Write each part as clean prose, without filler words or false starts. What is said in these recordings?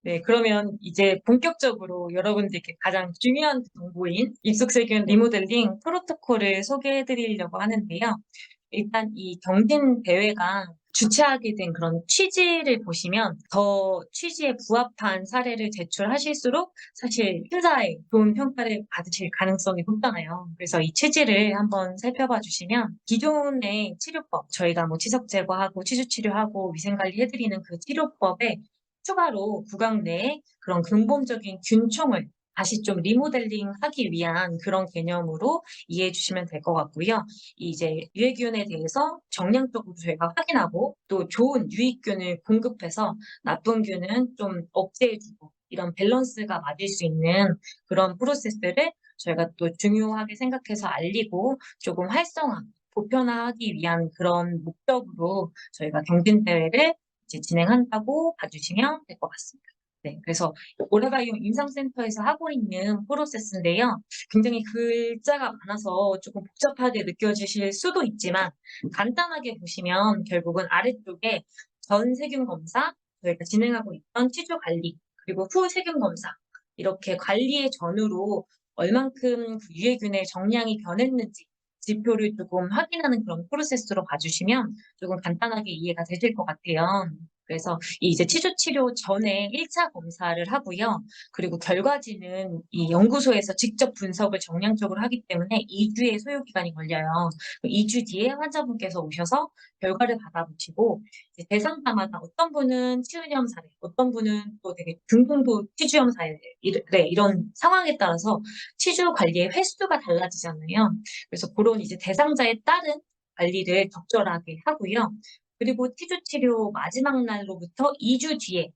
네, 그러면 이제 본격적으로 여러분들께 가장 중요한 정보인 입속세균 리모델링 프로토콜을 소개해 드리려고 하는데요. 일단 이 경진 대회가 주최하게 된 그런 취지를 보시면 더 취지에 부합한 사례를 제출하실수록 사실 심사에 좋은 평가를 받으실 가능성이 높잖아요. 그래서 이 취지를 한번 살펴봐 주시면 기존의 치료법, 저희가 뭐 치석 제거하고 치주 치료하고 위생관리 해드리는 그 치료법에 추가로 구강 내에 그런 근본적인 균총을 다시 좀 리모델링 하기 위한 그런 개념으로 이해해 주시면 될 것 같고요. 이제 유해균에 대해서 정량적으로 저희가 확인하고 또 좋은 유익균을 공급해서 나쁜 균은 좀 억제해주고 이런 밸런스가 맞을 수 있는 그런 프로세스를 저희가 또 중요하게 생각해서 알리고 조금 활성화, 보편화하기 위한 그런 목적으로 저희가 경진대회를 이제 진행한다고 봐주시면 될 것 같습니다. 네, 그래서 오레바이옴 임상센터에서 하고 있는 프로세스인데요. 굉장히 글자가 많아서 조금 복잡하게 느껴지실 수도 있지만 간단하게 보시면 결국은 아래쪽에 전 세균 검사, 저희가 진행하고 있던 치주 관리, 그리고 후 세균 검사 이렇게 관리의 전후로 얼만큼 그 유해균의 정량이 변했는지 지표를 조금 확인하는 그런 프로세스로 봐주시면 조금 간단하게 이해가 되실 것 같아요. 그래서 이제 치주 치료 전에 1차 검사를 하고요. 그리고 결과지는 이 연구소에서 직접 분석을 정량적으로 하기 때문에 2주의 소요 기간이 걸려요. 2주 뒤에 환자분께서 오셔서 결과를 받아보시고 이제 대상자마다 어떤 분은 치은염 사례, 어떤 분은 또 되게 중등도 치주염 사례, 이런 상황에 따라서 치주 관리의 횟수가 달라지잖아요. 그래서 그런 이제 대상자에 따른 관리를 적절하게 하고요. 그리고 치주 치료 마지막 날로부터 2주 뒤에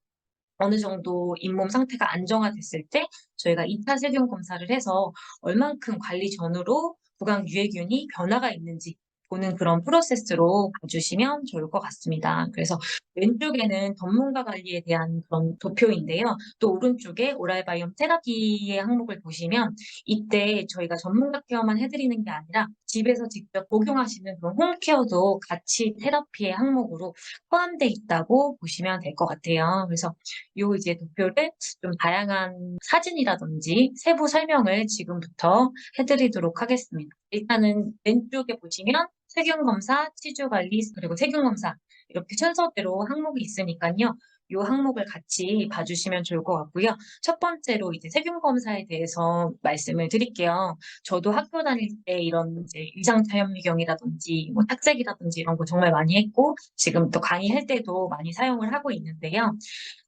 어느 정도 잇몸 상태가 안정화됐을 때 저희가 2차 세균 검사를 해서 얼만큼 관리 전후로 구강 유해균이 변화가 있는지 보는 그런 프로세스로 봐주시면 좋을 것 같습니다. 그래서 왼쪽에는 전문가 관리에 대한 그런 도표인데요. 또 오른쪽에 오랄바이옴 테라피의 항목을 보시면 이때 저희가 전문가 케어만 해드리는 게 아니라 집에서 직접 복용하시는 그런 홈케어도 같이 테라피의 항목으로 포함되어 있다고 보시면 될 것 같아요. 그래서 요 이제 도표를 좀 다양한 사진이라든지 세부 설명을 지금부터 해드리도록 하겠습니다. 일단은 왼쪽에 보시면 세균검사, 치주관리, 그리고 세균검사 이렇게 순서대로 항목이 있으니까요. 요 항목을 같이 봐주시면 좋을 것 같고요. 첫 번째로 이제 세균검사에 대해서 말씀을 드릴게요. 저도 학교 다닐 때 이런 이제 위장차현미경이라든지 뭐 탁색이라든지 이런 거 정말 많이 했고 지금 또 강의할 때도 많이 사용을 하고 있는데요.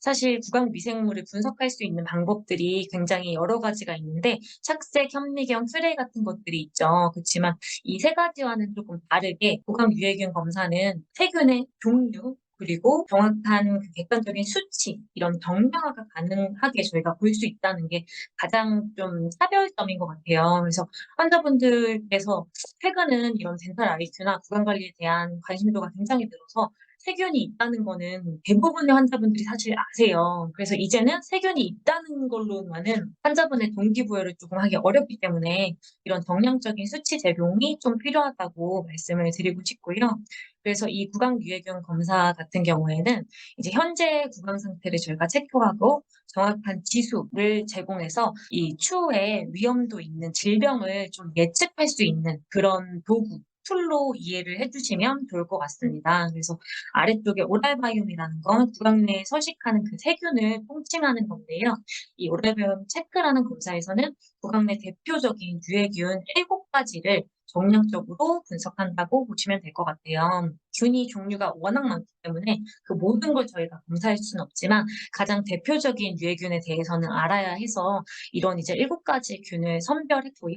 사실 구강 미생물을 분석할 수 있는 방법들이 굉장히 여러 가지가 있는데 착색, 현미경, 큐레 같은 것들이 있죠. 그렇지만 이 세 가지와는 조금 다르게 구강 유해균 검사는 세균의 종류 그리고 정확한 그 객관적인 수치 이런 정량화가 가능하게 저희가 볼 수 있다는 게 가장 좀 차별점인 것 같아요. 그래서 환자분들께서 최근은 이런 덴탈 아이스나 구강 관리에 대한 관심도가 굉장히 늘어서 세균이 있다는 거는 대부분의 환자분들이 사실 아세요. 그래서 이제는 세균이 있다는 걸로만은 환자분의 동기부여를 조금 하기 어렵기 때문에 이런 정량적인 수치 제공이 좀 필요하다고 말씀을 드리고 싶고요. 그래서 이 구강 유해균 검사 같은 경우에는 이제 현재 구강 상태를 저희가 체크하고 정확한 지수를 제공해서 이 추후에 위험도 있는 질병을 좀 예측할 수 있는 그런 도구, 툴로 이해를 해주시면 좋을 것 같습니다. 그래서 아래쪽에 오랄바이옴이라는 건 구강 내에 서식하는 그 세균을 통칭하는 건데요. 이 오랄바이옴 체크라는 검사에서는 구강 내 대표적인 유해균 7가지를 정량적으로 분석한다고 보시면 될 것 같아요. 균이 종류가 워낙 많기 때문에 그 모든 걸 저희가 검사할 수는 없지만 가장 대표적인 유해균에 대해서는 알아야 해서 이런 이제 7가지 균을 선별했고요.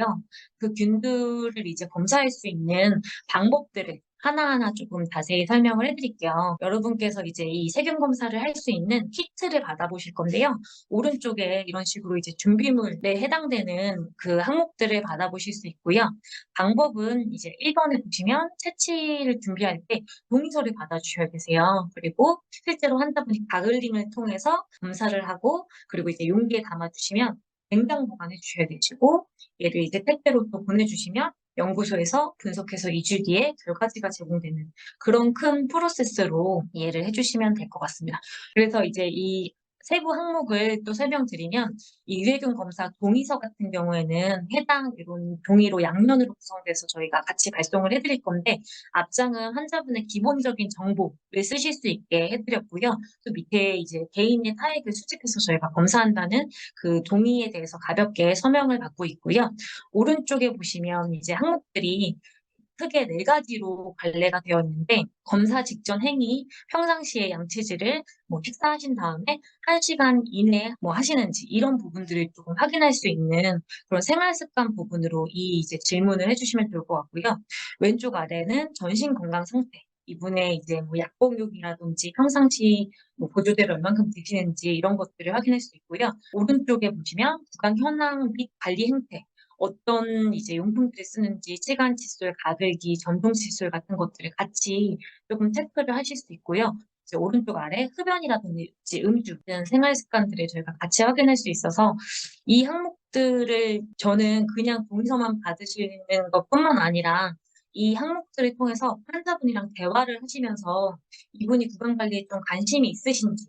그 균들을 이제 검사할 수 있는 방법들을 하나하나 조금 자세히 설명을 해드릴게요. 여러분께서 이제 이 세균 검사를 할 수 있는 키트를 받아보실 건데요. 오른쪽에 이런 식으로 이제 준비물에 해당되는 그 항목들을 받아보실 수 있고요. 방법은 이제 1번에 보시면 채취를 준비할 때 동의서를 받아주셔야 되세요. 그리고 실제로 환자분이 가글링을 통해서 검사를 하고 그리고 이제 용기에 담아주시면 냉장 보관해 주셔야 되시고 얘를 이제 택배로 또 보내주시면 연구소에서 분석해서 2주 뒤에 결과지가 제공되는 그런 큰 프로세스로 이해를 해주시면 될 것 같습니다. 그래서 이제 이 세부 항목을 또 설명드리면 이 유해균 검사 동의서 같은 경우에는 해당 이런 종이로 양면으로 구성돼서 저희가 같이 발송을 해드릴 건데 앞장은 환자분의 기본적인 정보를 쓰실 수 있게 해드렸고요. 또 밑에 이제 개인의 타액을 수집해서 저희가 검사한다는 그 동의에 대해서 가볍게 서명을 받고 있고요. 오른쪽에 보시면 이제 항목들이 크게 네 가지로 관례가 되어 있는데 검사 직전 행위, 평상시에 양치질을 뭐 식사하신 다음에 1시간 이내에 뭐 하시는지 이런 부분들을 조금 확인할 수 있는 그런 생활 습관 부분으로 이 이제 질문을 해주시면 좋을 것 같고요. 왼쪽 아래는 전신 건강 상태. 이분의 이제 뭐 약복용이라든지 평상시 뭐 보조제를 얼만큼 드시는지 이런 것들을 확인할 수 있고요. 오른쪽에 보시면 구강 현황 및 관리 행태. 어떤 이제 용품들을 쓰는지 체간 칫솔, 가글기, 전동 칫솔 같은 것들을 같이 조금 체크를 하실 수 있고요. 이제 오른쪽 아래 흡연이라든지 음주 이런 생활 습관들을 저희가 같이 확인할 수 있어서 이 항목들을 저는 그냥 동의서만 받으시는 것뿐만 아니라 이 항목들을 통해서 환자분이랑 대화를 하시면서 이분이 구강 관리에 좀 관심이 있으신지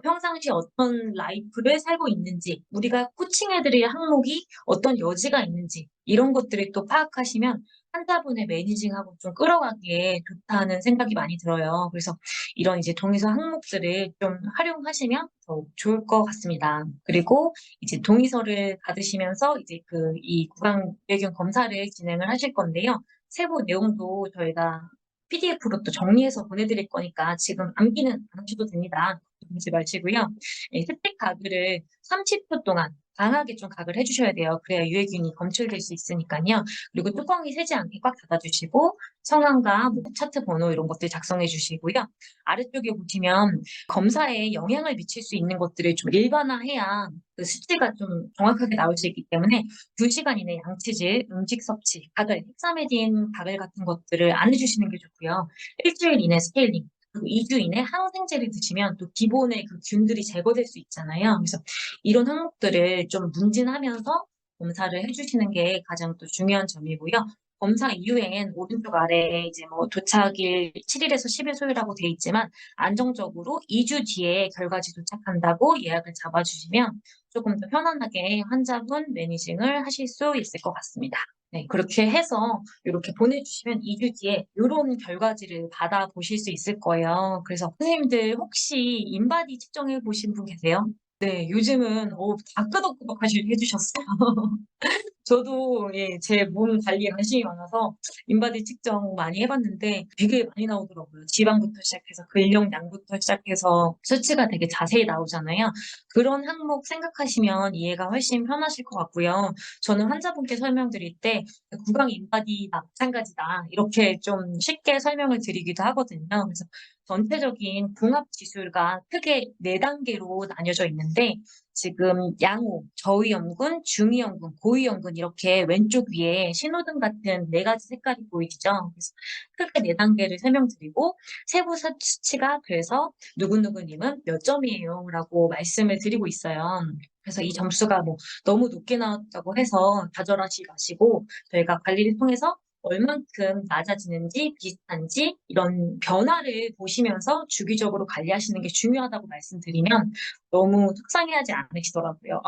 평상시 어떤 라이프를 살고 있는지, 우리가 코칭해드릴 항목이 어떤 여지가 있는지, 이런 것들을 또 파악하시면 환자분의 매니징하고 좀 끌어가기에 좋다는 생각이 많이 들어요. 그래서 이런 이제 동의서 항목들을 좀 활용하시면 더 좋을 것 같습니다. 그리고 이제 동의서를 받으시면서 이제 그 이 구강 배경 검사를 진행을 하실 건데요. 세부 내용도 저희가 PDF로 또 정리해서 보내드릴 거니까 지금 암기는 안 하셔도 됩니다. 하지 마시고요. 예, 스틱 가글을 30초 동안 강하게 좀 가글 해주셔야 돼요. 그래야 유해균이 검출될 수 있으니까요. 그리고 뚜껑이 새지 않게 꽉 닫아주시고 성함과 뭐 차트 번호 이런 것들 작성해 주시고요. 아래쪽에 보시면 검사에 영향을 미칠 수 있는 것들을 좀 일반화해야 그 수치가 좀 정확하게 나올 수 있기 때문에 2시간 이내 양치질, 음식 섭취, 가글, 헥사메딘 가글 같은 것들을 안 해주시는 게 좋고요. 일주일 이내 스케일링, 그리고 2주 이내 항생제를 드시면 또 기본의 그 균들이 제거될 수 있잖아요. 그래서 이런 항목들을 좀 문진하면서 검사를 해주시는 게 가장 또 중요한 점이고요. 검사 이후엔 오른쪽 아래에 이제 뭐 도착일 7일에서 10일 소요라고 돼 있지만 안정적으로 2주 뒤에 결과지 도착한다고 예약을 잡아주시면 조금 더 편안하게 환자분 매니징을 하실 수 있을 것 같습니다. 네, 그렇게 해서 이렇게 보내주시면 2주 뒤에 이런 결과지를 받아보실 수 있을 거예요. 그래서 선생님들 혹시 인바디 측정해 보신 분 계세요? 네, 요즘은 다 끄덕끄덕 해주셨어요. 저도 예, 제 몸 관리에 관심이 많아서 인바디 측정 많이 해봤는데 되게 많이 나오더라고요. 지방부터 시작해서 근력량부터 시작해서 수치가 되게 자세히 나오잖아요. 그런 항목 생각하시면 이해가 훨씬 편하실 것 같고요. 저는 환자분께 설명드릴 때 구강 인바디 마찬가지다 이렇게 좀 쉽게 설명을 드리기도 하거든요. 그래서 전체적인 궁합 지수가 크게 4단계로 나뉘어져 있는데 지금 양호, 저위험군, 중위험군, 고위험군 이렇게 왼쪽 위에 신호등 같은 4가지 색깔이 보이시죠? 그래서 크게 4단계를 설명드리고 세부 수치가 그래서 누구누구님은 몇 점이에요? 라고 말씀을 드리고 있어요. 그래서 이 점수가 뭐 너무 높게 나왔다고 해서 좌절하지 마시고 저희가 관리를 통해서 얼만큼 낮아지는지 비슷한지 이런 변화를 보시면서 주기적으로 관리하시는 게 중요하다고 말씀드리면 너무 속상해하지 않으시더라고요.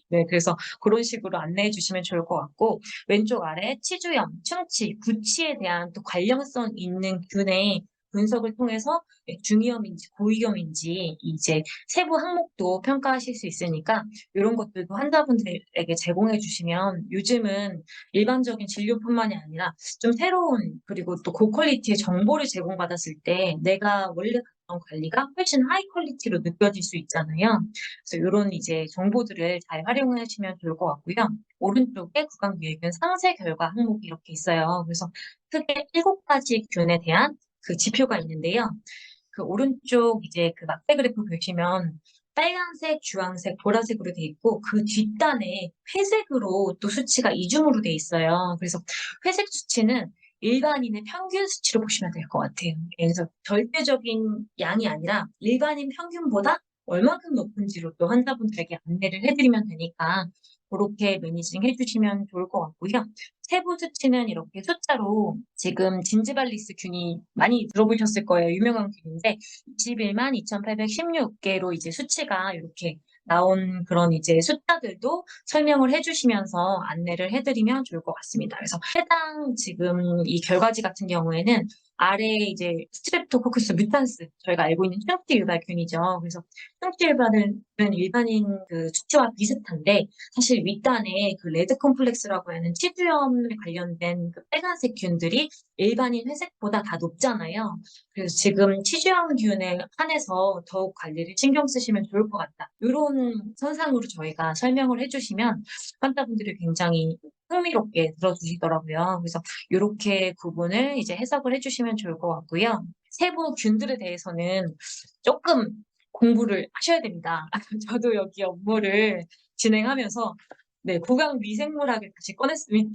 네, 그래서 그런 식으로 안내해 주시면 좋을 것 같고 왼쪽 아래 치주염, 충치, 구취에 대한 또 관련성 있는 균의 분석을 통해서 중이염인지 고위험인지 이제 세부 항목도 평가하실 수 있으니까 이런 것들도 환자분들에게 제공해 주시면 요즘은 일반적인 진료뿐만이 아니라 좀 새로운 그리고 또 고퀄리티의 정보를 제공받았을 때 내가 원래 갔던 관리가 훨씬 하이 퀄리티로 느껴질 수 있잖아요. 그래서 이런 이제 정보들을 잘 활용하시면 좋을 것 같고요. 오른쪽에 구강유해균 상세 결과 항목이 이렇게 있어요. 그래서 크게 7가지 균에 대한 그 지표가 있는데요. 그 오른쪽 이제 그 막대 그래프 보시면 빨간색, 주황색, 보라색으로 돼 있고 그 뒷단에 회색으로 또 수치가 이중으로 돼 있어요. 그래서 회색 수치는 일반인의 평균 수치로 보시면 될 것 같아요. 그래서 절대적인 양이 아니라 일반인 평균보다 얼마큼 높은지로 또 환자분들에게 안내를 해드리면 되니까 그렇게 매니징 해주시면 좋을 것 같고요. 세부 수치는 이렇게 숫자로 지금 진지발리스 균이 많이 들어보셨을 거예요. 유명한 균인데 21만 2,816개로 이제 수치가 이렇게 나온 그런 이제 숫자들도 설명을 해주시면서 안내를 해드리면 좋을 것 같습니다. 그래서 해당 지금 이 결과지 같은 경우에는 아래 이제 스트랩토코커스 뮤탄스 저희가 알고 있는 충치 유발균이죠. 그래서 충치 유발은 일반인 그 수치와 비슷한데 사실 윗단에 그 레드 콤플렉스라고 하는 치주염에 관련된 그 빨간색 균들이 일반인 회색보다 다 높잖아요. 그래서 지금 치주염균에 한해서 더욱 관리를 신경 쓰시면 좋을 것 같다. 이런 선상으로 저희가 설명을 해주시면 환자분들이 굉장히 흥미롭게 들어주시더라고요. 그래서 이렇게 구분을 이제 해석을 해주시면 좋을 것 같고요. 세부 균들에 대해서는 조금 공부를 하셔야 됩니다. 저도 여기 업무를 진행하면서 네, 구강 미생물학을 다시 꺼냈습니다.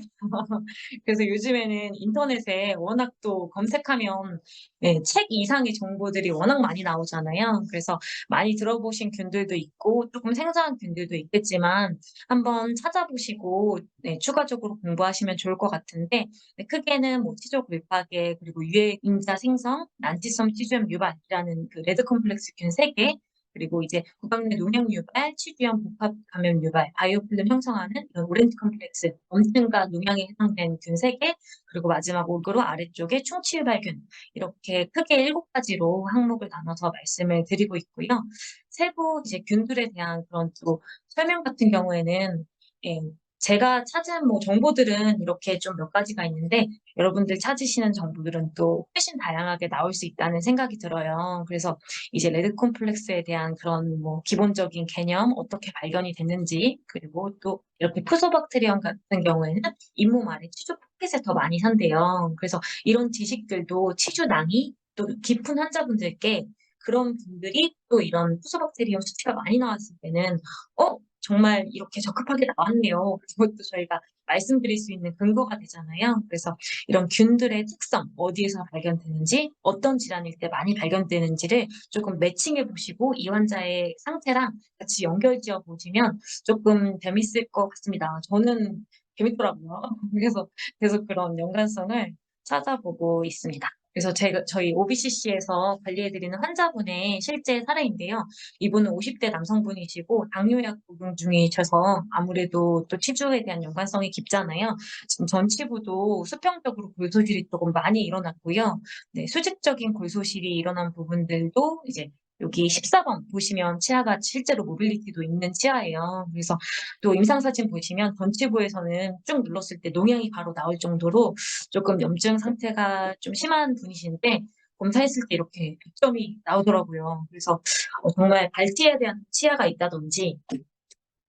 그래서 요즘에는 인터넷에 워낙 또 검색하면 네, 책 이상의 정보들이 워낙 많이 나오잖아요. 그래서 많이 들어보신 균들도 있고 조금 생소한 균들도 있겠지만 한번 찾아보시고 네, 추가적으로 공부하시면 좋을 것 같은데 네, 크게는 뭐 치조 골파계 그리고 유해인자 생성, 난치성 치주염 유발이라는 그 레드 컴플렉스 균 3개 그리고 이제 구강 내 농약 유발, 치주염 복합 감염 유발, 바이오필름 형성하는 이런 오렌지 컴플렉스, 염증과 농약에 해당된 균 3개, 그리고 마지막으로 아래쪽에 충치 유발균 이렇게 크게 7가지로 항목을 나눠서 말씀을 드리고 있고요. 세부 이제 균들에 대한 그런 또 설명 같은 경우에는 예, 제가 찾은 뭐 정보들은 이렇게 좀 몇 가지가 있는데 여러분들 찾으시는 정보들은 또 훨씬 다양하게 나올 수 있다는 생각이 들어요. 그래서 이제 레드 콤플렉스에 대한 그런 뭐 기본적인 개념 어떻게 발견이 됐는지 그리고 또 이렇게 푸소박테리엄 같은 경우에는 잇몸 아래 치주 포켓에 더 많이 산대요. 그래서 이런 지식들도 치주낭이 또 깊은 환자분들께 그런 분들이 또 이런 푸소박테리엄 수치가 많이 나왔을 때는 정말 이렇게 적합하게 나왔네요. 그것도 저희가 말씀드릴 수 있는 근거가 되잖아요. 그래서 이런 균들의 특성, 어디에서 발견되는지, 어떤 질환일 때 많이 발견되는지를 조금 매칭해 보시고 이 환자의 상태랑 같이 연결지어 보시면 조금 재밌을 것 같습니다. 저는 재밌더라고요. 그래서 계속 그런 연관성을 찾아보고 있습니다. 그래서 저희 OBCC에서 관리해드리는 환자분의 실제 사례인데요. 이분은 50대 남성분이시고 당뇨약 복용 중이셔서 아무래도 또 치주에 대한 연관성이 깊잖아요. 지금 전치부도 수평적으로 골소실이 조금 많이 일어났고요. 네, 수직적인 골소실이 일어난 부분들도 이제 여기 14번 보시면 치아가 실제로 모빌리티도 있는 치아예요. 그래서 또 임상사진 보시면 전치부에서는 쭉 눌렀을 때 농양이 바로 나올 정도로 조금 염증 상태가 좀 심한 분이신데 검사했을 때 이렇게 백점이 나오더라고요. 그래서 정말 발치에 대한 치아가 있다든지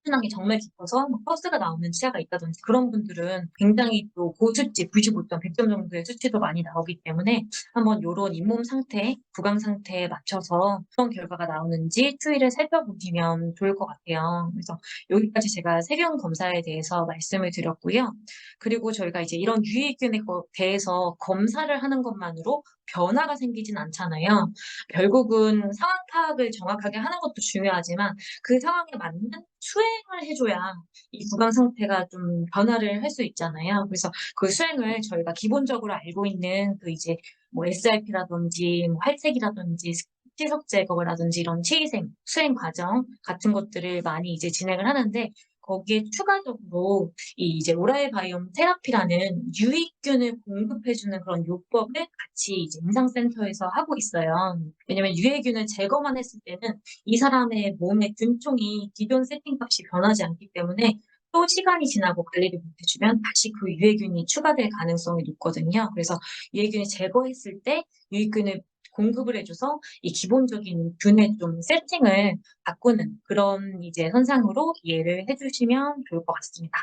수납이 정말 깊어서 막 버스가 나오는 치아가 있다든지 그런 분들은 굉장히 또 고수치 95점, 100점 정도의 수치도 많이 나오기 때문에 한번 요런 잇몸 상태, 구강 상태에 맞춰서 어떤 결과가 나오는지 추이를 살펴보시면 좋을 것 같아요. 그래서 여기까지 제가 세균 검사에 대해서 말씀을 드렸고요. 그리고 저희가 이제 이런 유해균에 대해서 검사를 하는 것만으로 변화가 생기진 않잖아요. 결국은 상황 파악을 정확하게 하는 것도 중요하지만 그 상황에 맞는 수행을 해줘야 이 구강 상태가 좀 변화를 할 수 있잖아요. 그래서 그 수행을 저희가 기본적으로 알고 있는 그 이제 뭐 SRP라든지 뭐 활색이라든지 치석 제거라든지 이런 치위생, 수행 과정 같은 것들을 많이 이제 진행을 하는데 거기에 추가적으로 이 이제 오랄 바이옴 테라피라는 유익균을 공급해주는 그런 요법을 같이 이제 임상센터에서 하고 있어요. 왜냐면 유해균을 제거만 했을 때는 이 사람의 몸의 균총이 기존 세팅값이 변하지 않기 때문에 또 시간이 지나고 관리를 못해주면 다시 그 유해균이 추가될 가능성이 높거든요. 그래서 유해균을 제거했을 때 유익균을 공급을 해줘서 이 기본적인 균의 좀 세팅을 바꾸는 그런 이제 현상으로 이해를 해주시면 좋을 것 같습니다.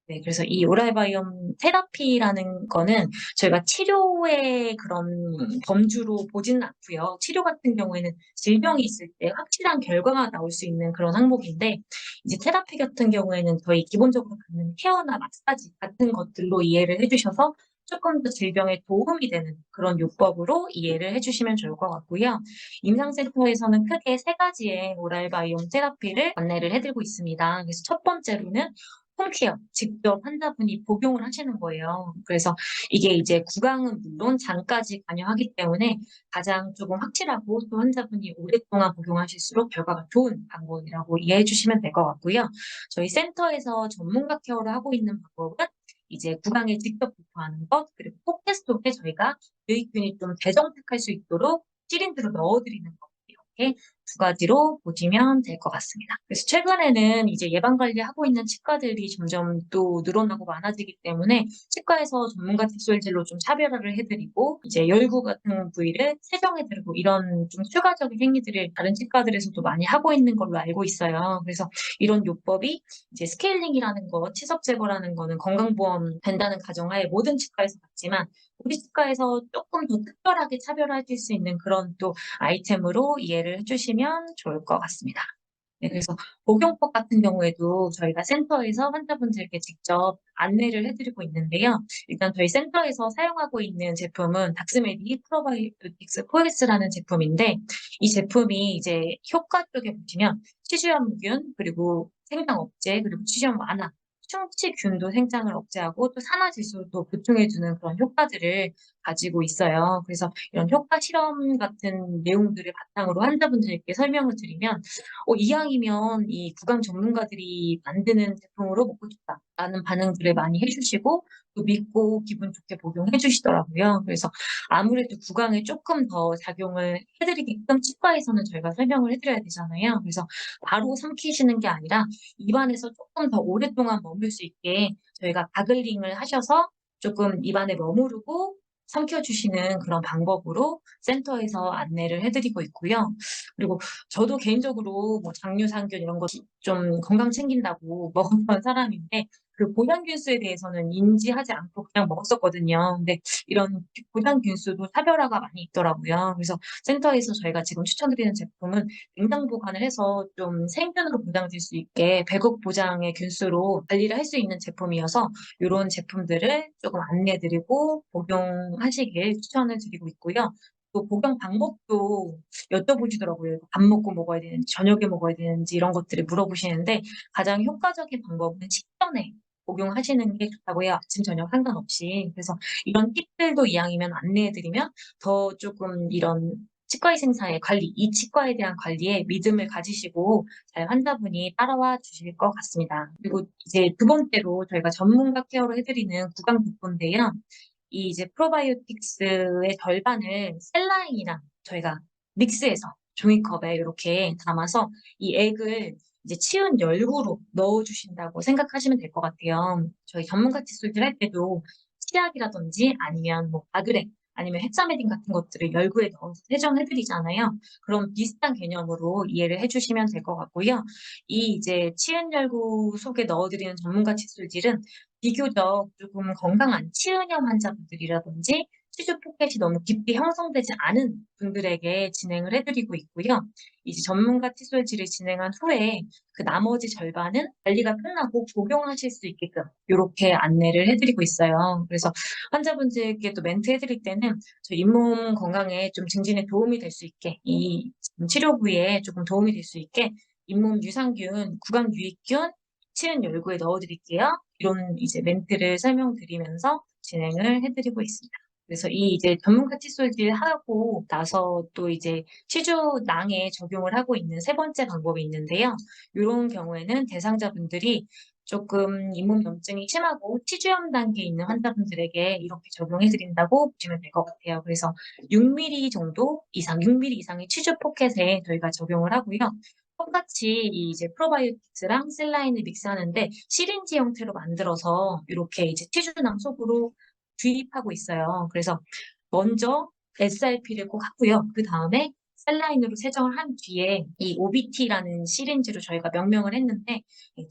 네, 그래서 이 오랄바이옴 테라피라는 거는 저희가 치료의 그런 범주로 보지는 않고요. 치료 같은 경우에는 질병이 있을 때 확실한 결과가 나올 수 있는 그런 항목인데, 이제 테라피 같은 경우에는 저희 기본적으로 받는 케어나 마사지 같은 것들로 이해를 해주셔서 조금 더 질병에 도움이 되는 그런 요법으로 이해를 해주시면 좋을 것 같고요. 임상센터에서는 크게 세 가지의 오랄 바이옴 테라피를 안내를 해드리고 있습니다. 그래서 첫 번째로는 홈케어, 직접 환자분이 복용을 하시는 거예요. 그래서 이게 이제 구강은 물론 장까지 관여하기 때문에 가장 조금 확실하고 또 환자분이 오랫동안 복용하실수록 결과가 좋은 방법이라고 이해해 주시면 될 것 같고요. 저희 센터에서 전문가 케어를 하고 있는 방법은 이제 구강에 직접 부포하는 것, 그리고 포켓 속에 저희가 유익균이 좀 재정착할 수 있도록 시린지로 넣어드리는 것, 이렇게 두 가지로 보시면 될 것 같습니다. 그래서 최근에는 이제 예방관리하고 있는 치과들이 점점 또 늘어나고 많아지기 때문에 치과에서 전문가 칫솔질로 좀 차별화를 해드리고 이제 열구 같은 부위를 세정해드리고 이런 좀 추가적인 행위들을 다른 치과들에서도 많이 하고 있는 걸로 알고 있어요. 그래서 이런 요법이 이제 스케일링이라는 거, 치석 제거라는 거는 건강보험 된다는 가정하에 모든 치과에서 받지만 우리 치과에서 조금 더 특별하게 차별화해줄 수 있는 그런 또 아이템으로 이해를 해주시면 좋을 것 같습니다. 네, 그래서 복용법 같은 경우에도 저희가 센터에서 환자분들께 직접 안내를 해드리고 있는데요. 일단 저희 센터에서 사용하고 있는 제품은 닥스메디 프로바이오틱스 포에스라는 제품인데 이 제품이 이제 효과 쪽에 보시면 치주염균 그리고 생장억제 그리고 치주염 완화 충치균도 생장을 억제하고 또 산화질소도 보충해주는 그런 효과들을 가지고 있어요. 그래서 이런 효과 실험 같은 내용들을 바탕으로 환자분들께 설명을 드리면 이왕이면 이 구강 전문가들이 만드는 제품으로 먹고 싶다라는 반응들을 많이 해주시고 또 믿고 기분 좋게 복용해 주시더라고요. 그래서 아무래도 구강에 조금 더 작용을 해드리게끔 치과에서는 저희가 설명을 해드려야 되잖아요. 그래서 바로 삼키시는 게 아니라 입안에서 조금 더 오랫동안 머물 수 있게 저희가 가글링을 하셔서 조금 입안에 머무르고 삼켜주시는 그런 방법으로 센터에서 안내를 해드리고 있고요. 그리고 저도 개인적으로 뭐 장류상균 이런 거 좀 건강 챙긴다고 먹었던 사람인데 그 보장균수에 대해서는 인지하지 않고 그냥 먹었었거든요. 근데 이런 보장균수도 차별화가 많이 있더라고요. 그래서 센터에서 저희가 지금 추천드리는 제품은 냉장 보관을 해서 좀 생균으로 보장될 수 있게 100억 보장의 균수로 관리를 할 수 있는 제품이어서 이런 제품들을 조금 안내드리고 복용하시길 추천을 드리고 있고요. 또 복용 방법도 여쭤보시더라고요. 밥 먹고 먹어야 되는지, 저녁에 먹어야 되는지 이런 것들을 물어보시는데 가장 효과적인 방법은 식전에 복용하시는 게 좋다고 해요. 아침, 저녁 상관없이. 그래서 이런 팁들도 이왕이면 안내해드리면 더 조금 이런 치과의생사의 관리, 이 치과에 대한 관리에 믿음을 가지시고 잘 환자분이 따라와 주실 것 같습니다. 그리고 이제 두 번째로 저희가 전문가 케어를 해드리는 구강 복부인데요. 이 이제 프로바이오틱스의 절반을 셀라인이랑 저희가 믹스해서 종이컵에 이렇게 담아서 이 액을 이제 치은 열구로 넣어주신다고 생각하시면 될 것 같아요. 저희 전문가 칫솔질 할 때도 치약이라든지 아니면 뭐 바그렉 아니면 헥사메딘 같은 것들을 열구에 넣어서 세정해드리잖아요. 그런 비슷한 개념으로 이해를 해주시면 될 것 같고요. 이 이제 치은 열구 속에 넣어드리는 전문가 칫솔질은 비교적 조금 건강한 치은염 환자분들이라든지 치주 포켓이 너무 깊게 형성되지 않은 분들에게 진행을 해드리고 있고요. 이제 전문가 칫솔질을 진행한 후에 그 나머지 절반은 관리가 끝나고 복용하실 수 있게끔 이렇게 안내를 해드리고 있어요. 그래서 환자분들께 또 멘트 해드릴 때는 저 잇몸 건강에 좀 증진에 도움이 될 수 있게 이 치료 부위에 조금 도움이 될 수 있게 잇몸 유산균, 구강 유익균, 치은 열구에 넣어드릴게요. 이런 이제 멘트를 설명드리면서 진행을 해드리고 있습니다. 그래서 이 이제 전문가 칫솔질 하고 나서 또 이제 치주낭에 적용을 하고 있는 세 번째 방법이 있는데요. 이런 경우에는 대상자분들이 조금 잇몸 염증이 심하고 치주염 단계에 있는 환자분들에게 이렇게 적용해 드린다고 보시면 될 것 같아요. 그래서 6mm 정도 이상, 6mm 이상의 치주 포켓에 저희가 적용을 하고요. 똑같이 이 이제 프로바이오틱스랑 셀라인을 믹스하는데 시린지 형태로 만들어서 이렇게 이제 치주낭 속으로 주입하고 있어요. 그래서 먼저 SRP를 꼭 하고요. 그 다음에 셀라인으로 세정을 한 뒤에 이 OBT라는 시린지로 저희가 명명을 했는데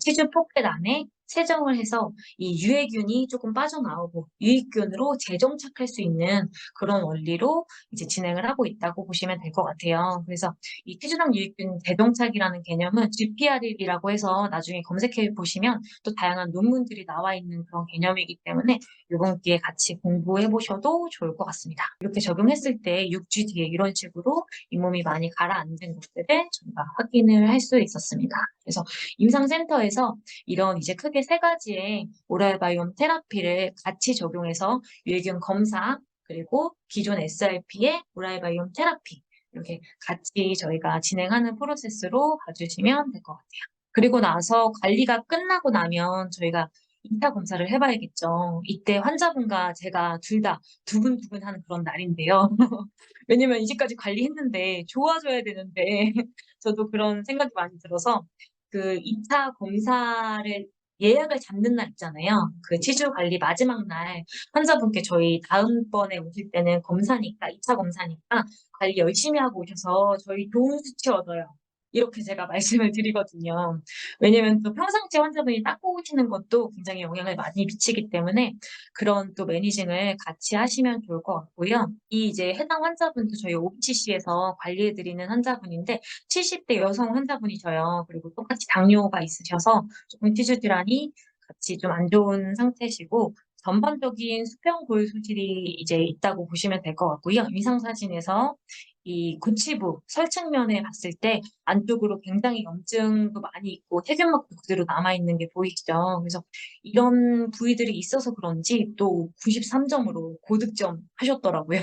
치주 포켓 안에 세정을 해서 이 유해균이 조금 빠져나오고 유익균으로 재정착할 수 있는 그런 원리로 이제 진행을 하고 있다고 보시면 될 것 같아요. 그래서 이 티주당 유익균 재정착이라는 개념은 GPR이라고 해서 나중에 검색해 보시면 또 다양한 논문들이 나와 있는 그런 개념이기 때문에 이번 기회에 같이 공부해 보셔도 좋을 것 같습니다. 이렇게 적용했을 때 6주 뒤에 이런 식으로 잇몸이 많이 가라앉은 것들을 저희가 확인을 할 수 있었습니다. 그래서 임상센터에서 이런 이제 크게 세 가지의 오랄 바이옴 테라피를 같이 적용해서 유해균 검사 그리고 기존 SRP의 오랄 바이옴 테라피 이렇게 같이 저희가 진행하는 프로세스로 봐주시면 될 것 같아요. 그리고 나서 관리가 끝나고 나면 저희가 2차 검사를 해봐야겠죠. 이때 환자분과 제가 둘 다 두근두근 하는 그런 날인데요. 왜냐면 이제까지 관리했는데 좋아져야 되는데 저도 그런 생각이 많이 들어서 그 2차 검사를 예약을 잡는 날 있잖아요. 그 치주 관리 마지막 날 환자분께 저희 다음번에 오실 때는 검사니까 2차 검사니까 관리 열심히 하고 오셔서 저희 좋은 수치 얻어요. 이렇게 제가 말씀을 드리거든요. 왜냐면 또 평상시 환자분이 닦고 오시는 것도 굉장히 영향을 많이 미치기 때문에 그런 또 매니징을 같이 하시면 좋을 것 같고요. 이 이제 해당 환자분도 저희 OPCC에서 관리해드리는 환자분인데 70대 여성 환자분이셔요. 그리고 똑같이 당뇨가 있으셔서 조금 티슈 질환이 같이 좀 안 좋은 상태시고 전반적인 수평골 소실이 이제 있다고 보시면 될 것 같고요. 위상사진에서 이 구치부 설측면에 봤을 때 안쪽으로 굉장히 염증도 많이 있고 세균막도 그대로 남아있는 게 보이시죠? 그래서 이런 부위들이 있어서 그런지 또 93점으로 고득점 하셨더라고요.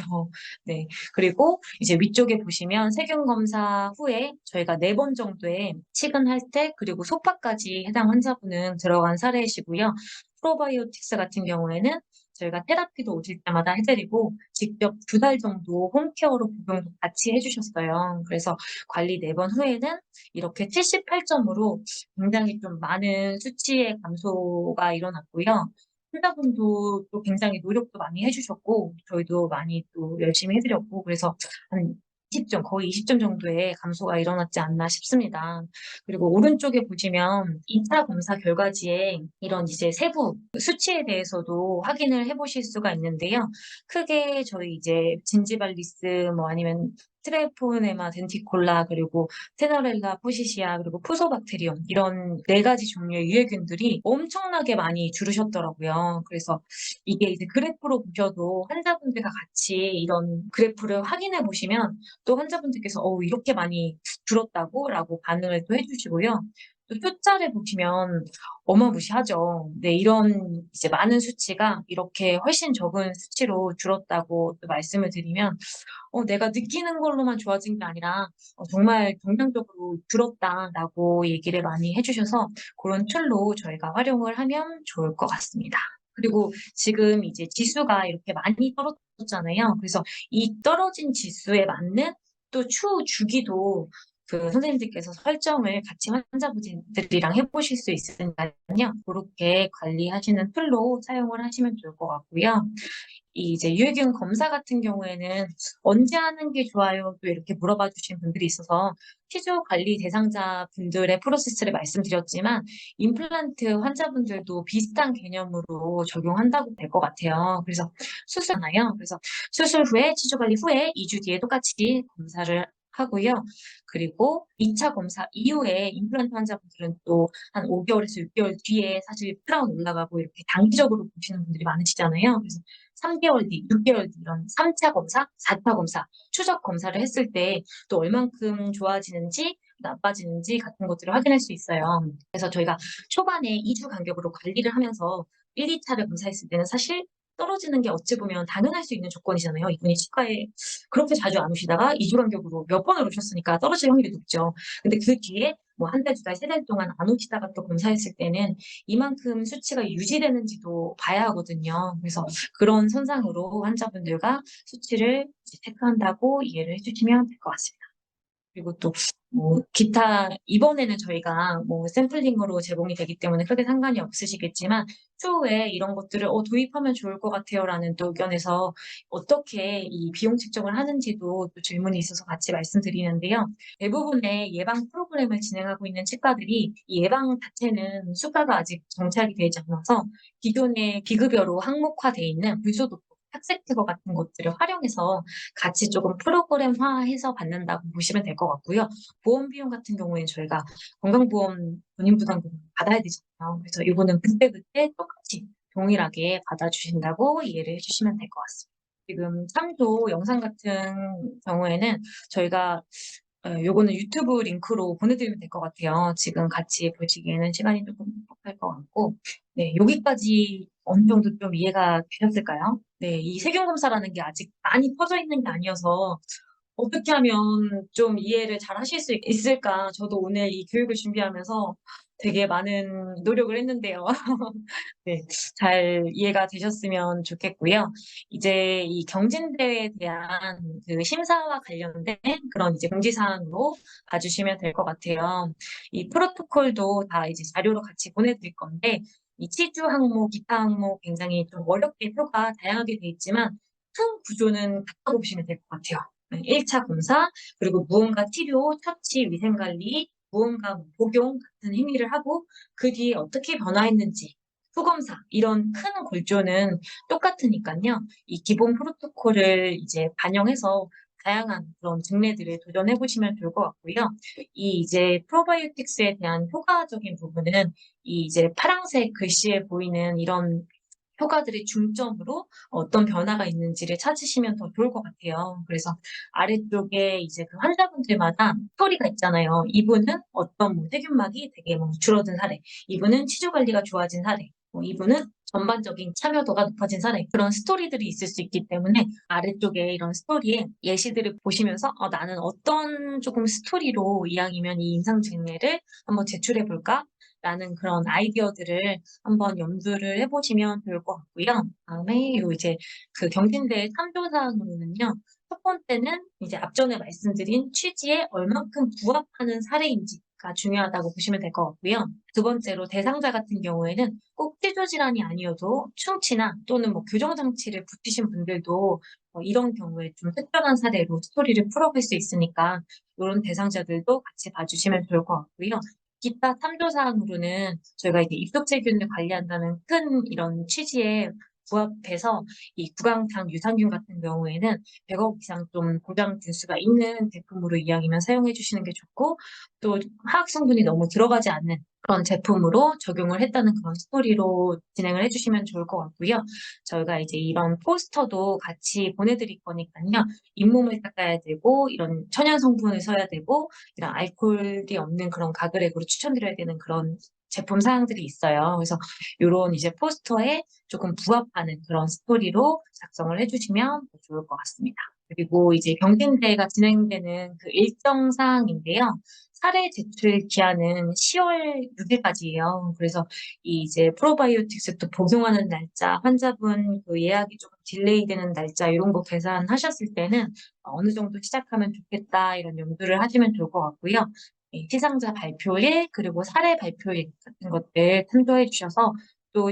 네. 그리고 이제 위쪽에 보시면 세균 검사 후에 저희가 4번 정도의 치근할 때 그리고 소파까지 해당 환자분은 들어간 사례이시고요. 프로바이오틱스 같은 경우에는 저희가 테라피도 오실 때마다 해드리고 직접 2달 정도 홈케어로 복용도 같이 해주셨어요. 그래서 관리 4번 후에는 이렇게 78점으로 굉장히 좀 많은 수치의 감소가 일어났고요. 환자분도 또 굉장히 노력도 많이 해주셨고 저희도 많이 또 열심히 해드렸고 그래서 한 20점, 거의 20점 정도의 감소가 일어났지 않나 싶습니다. 그리고 오른쪽에 보시면 2차 검사 결과지에 이런 이제 세부 수치에 대해서도 확인을 해보실 수가 있는데요. 크게 저희 이제 진지발리스 뭐 아니면 트레포네마 덴티콜라 그리고 테너렐라 포시시아 그리고 푸소박테리움 이런 4가지 종류의 유해균들이 엄청나게 많이 줄으셨더라고요. 그래서 이게 이제 그래프로 보셔도 환자분들과 같이 이런 그래프를 확인해 보시면 또 환자분들께서 이렇게 많이 줄었다고 라고 반응을 또 해주시고요. 또 숫자를 보시면 어마무시하죠. 네, 이런 이제 많은 수치가 이렇게 훨씬 적은 수치로 줄었다고 또 말씀을 드리면 내가 느끼는 걸로만 좋아진 게 아니라 정말 긍정적으로 줄었다라고 얘기를 많이 해주셔서 그런 툴로 저희가 활용을 하면 좋을 것 같습니다. 그리고 지금 이제 지수가 이렇게 많이 떨어졌잖아요. 그래서 이 떨어진 지수에 맞는 또 추후 주기도 그 선생님들께서 설정을 같이 환자분들이랑 해보실 수 있으니까요. 그렇게 관리하시는 툴로 사용을 하시면 좋을 것 같고요. 이 이제 유해균 검사 같은 경우에는 언제 하는 게 좋아요? 또 이렇게 물어봐 주신 분들이 있어서 티주 관리 대상자 분들의 프로세스를 말씀드렸지만 임플란트 환자분들도 비슷한 개념으로 적용한다고 될 것 같아요. 그래서 수술하나요? 그래서 수술 후에 티주 관리 후에 2주 뒤에 똑같이 검사를 하고요. 그리고 2차 검사 이후에 임플란트 환자분들은 또 한 5개월에서 6개월 뒤에 사실 크라운 올라가고 이렇게 단기적으로 보시는 분들이 많으시잖아요. 그래서 3개월 뒤, 6개월 뒤 이런 3차 검사, 4차 검사, 추적 검사를 했을 때 또 얼만큼 좋아지는지 나빠지는지 같은 것들을 확인할 수 있어요. 그래서 저희가 초반에 2주 간격으로 관리를 하면서 1, 2차를 검사했을 때는 사실 떨어지는 게 어찌 보면 당연할 수 있는 조건이잖아요. 이분이 치과에 그렇게 자주 안 오시다가 2주 간격으로 몇 번을 오셨으니까 떨어질 확률이 높죠. 근데 그 뒤에 뭐 한 달, 2달, 3달 동안 안 오시다가 또 검사했을 때는 이만큼 수치가 유지되는지도 봐야 하거든요. 그래서 그런 선상으로 환자분들과 수치를 체크한다고 이해를 해주시면 될 것 같습니다. 그리고 또 뭐 기타 이번에는 저희가 뭐 샘플링으로 제공이 되기 때문에 크게 상관이 없으시겠지만 추후에 이런 것들을 도입하면 좋을 것 같아요라는 또 의견에서 어떻게 이 비용 책정을 하는지도 또 질문이 있어서 같이 말씀드리는데요. 대부분의 예방 프로그램을 진행하고 있는 치과들이 이 예방 자체는 수가가 아직 정착이 되지 않아서 기존의 비급여로 항목화돼 있는 불소독 착색 제거 같은 것들을 활용해서 같이 조금 프로그램화해서 받는다고 보시면 될 것 같고요. 보험 비용 같은 경우에는 저희가 건강보험 본인 부담금 받아야 되잖아요. 그래서 이거는 그때그때 똑같이 동일하게 받아주신다고 이해를 해주시면 될 것 같습니다. 지금 참조 영상 같은 경우에는 저희가 요거는 유튜브 링크로 보내드리면 될 것 같아요. 지금 같이 보시기에는 시간이 조금 촉박할 것 같고, 네, 여기까지 어느 정도 좀 이해가 되셨을까요? 네, 이 세균검사라는 게 아직 많이 퍼져 있는 게 아니어서 어떻게 하면 좀 이해를 잘 하실 수 있을까? 저도 오늘 이 교육을 준비하면서 되게 많은 노력을 했는데요. 네, 잘 이해가 되셨으면 좋겠고요. 이제 이 경진대회에 대한 그 심사와 관련된 그런 이제 공지사항으로 봐주시면 될 것 같아요. 이 프로토콜도 다 이제 자료로 같이 보내드릴 건데, 이 치주 항목, 기타 항목 굉장히 좀 어렵게 표가 다양하게 돼 있지만, 큰 구조는 같다고 보시면 될 것 같아요. 1차 검사, 그리고 무언가 치료, 처치, 위생관리, 무언가 뭐 복용 같은 행위를 하고 그 뒤에 어떻게 변화했는지 후검사 이런 큰 골조는 똑같으니까요. 이 기본 프로토콜을 이제 반영해서 다양한 그런 증례들을 도전해 보시면 좋을 것 같고요. 이 이제 프로바이오틱스에 대한 효과적인 부분은 이 이제 파란색 글씨에 보이는 이런 효과들이 중점으로 어떤 변화가 있는지를 찾으시면 더 좋을 것 같아요. 그래서 아래쪽에 이제 그 환자분들마다 스토리가 있잖아요. 이분은 어떤 뭐 세균막이 되게 뭐 줄어든 사례, 이분은 치주 관리가 좋아진 사례, 뭐 이분은 전반적인 참여도가 높아진 사례, 그런 스토리들이 있을 수 있기 때문에 아래쪽에 이런 스토리에 예시들을 보시면서 나는 어떤 조금 스토리로 이왕이면 이 임상 증례를 한번 제출해 볼까? 라는 그런 아이디어들을 한번 염두를 해보시면 좋을 것 같고요. 다음에 요 이제 그 경진대 참조사항으로는요. 첫 번째는 이제 앞전에 말씀드린 취지에 얼만큼 부합하는 사례인지가 중요하다고 보시면 될 것 같고요. 두 번째로 대상자 같은 경우에는 꼭 치주 질환이 아니어도 충치나 또는 뭐 교정 장치를 붙이신 분들도 이런 경우에 좀 특별한 사례로 스토리를 풀어볼 수 있으니까 이런 대상자들도 같이 봐주시면 좋을 것 같고요. 기타 참조 사항으로는 저희가 이제 입속세균을 관리한다는 큰 이런 취지에 부합해서 이 구강장 유산균 같은 경우에는 100억 이상 좀 보장 균수가 있는 제품으로 이왕이면 사용해 주시는 게 좋고 또 화학 성분이 너무 들어가지 않는 그런 제품으로 적용을 했다는 그런 스토리로 진행을 해주시면 좋을 것 같고요. 저희가 이제 이런 포스터도 같이 보내드릴 거니까요. 잇몸을 닦아야 되고 이런 천연 성분을 써야 되고 이런 알코올이 없는 그런 가글액으로 추천드려야 되는 그런 제품 사항들이 있어요. 그래서 이런 이제 포스터에 조금 부합하는 그런 스토리로 작성을 해주시면 더 좋을 것 같습니다. 그리고 이제 경진대회가 진행되는 그 일정 사항인데요. 사례 제출 기한은 10월 6일까지예요. 그래서 이 이제 프로바이오틱스 또 복용하는 날짜, 환자분 그 예약이 조금 딜레이 되는 날짜 이런 거 계산하셨을 때는 어느 정도 시작하면 좋겠다 이런 염두를 하시면 좋을 것 같고요. 시상자 발표일 그리고 사례 발표일 같은 것들 참조해 주셔서 또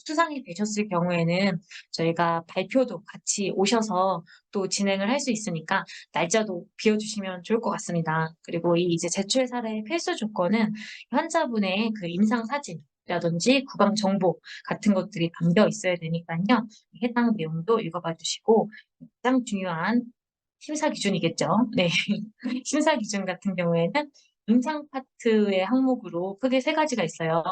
수상이 되셨을 경우에는 저희가 발표도 같이 오셔서 또 진행을 할 수 있으니까 날짜도 비워주시면 좋을 것 같습니다. 그리고 이 이제 제출 사례의 필수 조건은 환자분의 그 임상 사진이라든지 구강 정보 같은 것들이 담겨 있어야 되니까요. 해당 내용도 읽어봐 주시고 가장 중요한 심사 기준이겠죠. 네. 심사 기준 같은 경우에는 임상 파트의 항목으로 크게 세 가지가 있어요.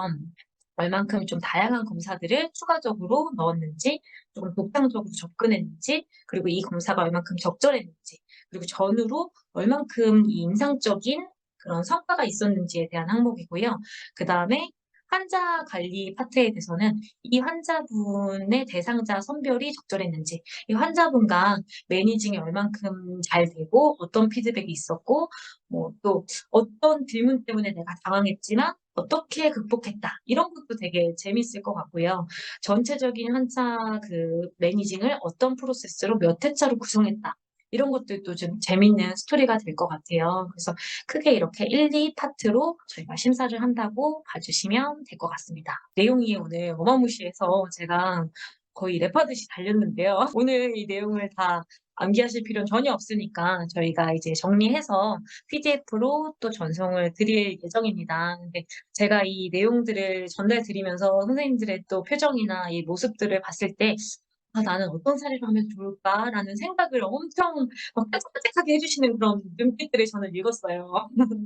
얼만큼 좀 다양한 검사들을 추가적으로 넣었는지, 조금 독창적으로 접근했는지, 그리고 이 검사가 얼만큼 적절했는지, 그리고 전후로 얼만큼 이 임상적인 그런 성과가 있었는지에 대한 항목이고요. 그 다음에 환자 관리 파트에 대해서는 이 환자분의 대상자 선별이 적절했는지, 이 환자분과 매니징이 얼만큼 잘 되고, 어떤 피드백이 있었고, 뭐 또 어떤 질문 때문에 내가 당황했지만 어떻게 극복했다. 이런 것도 되게 재밌을 것 같고요. 전체적인 환자 그 매니징을 어떤 프로세스로 몇 회차로 구성했다. 이런 것들도 좀 재밌는 스토리가 될 것 같아요. 그래서 크게 이렇게 1, 2파트로 저희가 심사를 한다고 봐주시면 될 것 같습니다. 내용이 오늘 어마무시해서 제가 거의 랩하듯이 달렸는데요. 오늘 이 내용을 다 암기하실 필요는 전혀 없으니까 저희가 이제 정리해서 PDF로 또 전송을 드릴 예정입니다. 근데 제가 이 내용들을 전달드리면서 선생님들의 또 표정이나 이 모습들을 봤을 때 아, 나는 어떤 사례를 하면 좋을까라는 생각을 엄청 막 따뜻하게 해주시는 그런 눈빛들을 저는 읽었어요.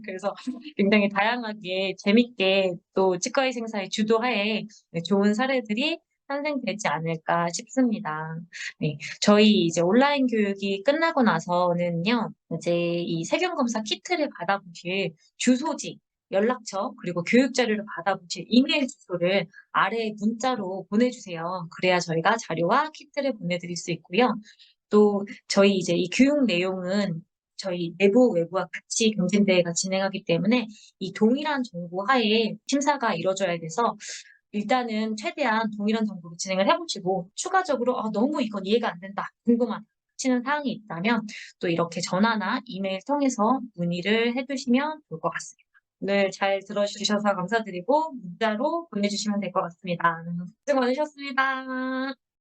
그래서 굉장히 다양하게 재밌게 또 치과의생사의 주도하에 네, 좋은 사례들이 탄생되지 않을까 싶습니다. 네, 저희 이제 온라인 교육이 끝나고 나서는요, 이제 이 세균검사 키트를 받아보실 주소지, 연락처, 그리고 교육 자료를 받아보실 이메일 주소를 아래 문자로 보내주세요. 그래야 저희가 자료와 키트를 보내드릴 수 있고요. 또 저희 이제 이 교육 내용은 저희 내부 외부와 같이 경진대회가 진행하기 때문에 이 동일한 정보 하에 심사가 이루어져야 돼서 일단은 최대한 동일한 정보로 진행을 해보시고 추가적으로 너무 이건 이해가 안 된다, 궁금하다 하시는 사항이 있다면 또 이렇게 전화나 이메일 통해서 문의를 해주시면 좋을 것 같습니다. 오늘 잘 들어주셔서 감사드리고 문자로 보내주시면 될 것 같습니다. 수고 많으셨습니다.